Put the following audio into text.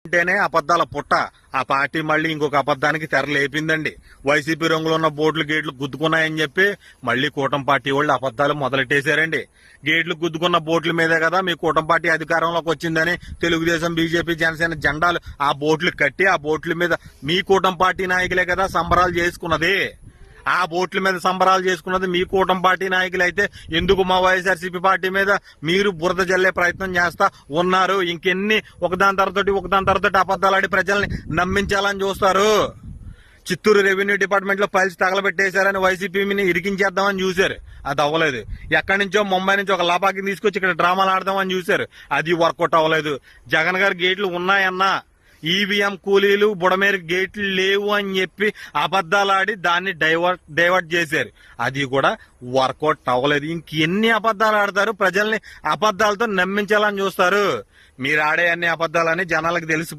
అంటేనే అబద్దాల పుట్ట. ఆ పార్టీ మళ్ళీ ఇంకొక అబద్దానికి తెరలేపిందండి. వైసీపీ రంగులో ఉన్న బోట్లు గేట్లు గుద్దుకున్నాయని చెప్పి మళ్ళీ కూటమి పార్టీ వాళ్ళు అబద్దాలు మొదలెట్టేశారండి. గేట్లు గుద్దుకున్న బోట్ల మీదే కదా మీ కూటమి పార్టీ అధికారంలోకి వచ్చిందని తెలుగుదేశం, బీజేపీ, జనసేన జెండాలు ఆ బోట్లు కట్టి ఆ బోట్ల మీద మీ కూటమి పార్టీ నాయకులే కదా సంబరాలు చేసుకున్నది. ఆ బోట్ల మీద సంబరాలు చేసుకున్నది మీ కూటమి పార్టీ నాయకులు అయితే ఎందుకు మా వైఎస్ఆర్సీపీ పార్టీ మీద మీరు బురద జల్లే ప్రయత్నం చేస్తా ఉన్నారు? ఇంకెన్ని ఒకదాని తర్వాత అబద్దాలాడి ప్రజల్ని నమ్మించాలని చూస్తారు? చిత్తూరు రెవెన్యూ డిపార్ట్మెంట్ లో ఫైల్స్ తగలబెట్టేశారని వైసీపీని ఇరికించేద్దామని చూశారు, అది అవ్వలేదు. ఎక్కడి నుంచో ముంబై నుంచి ఒక లాపాకి తీసుకొచ్చి ఇక్కడ డ్రామాలు ఆడదామని చూశారు, అది వర్కౌట్ అవ్వలేదు. జగన్ గారి గేట్లు ఉన్నాయన్నా ఈవీఎం కూలీలు బుడమేరు గేట్లు లేవు అని చెప్పి అబద్దాలాడి దాన్ని డైవర్ట్ చేశారు, అది కూడా వర్కౌట్ అవ్వలేదు. ఇంకెన్ని అబద్దాలు ఆడతారు? ప్రజల్ని అబద్దాలతో నమ్మించాలని చూస్తారు. మీరు ఆడే అన్ని అబద్దాలని జనాలకు తెలిసి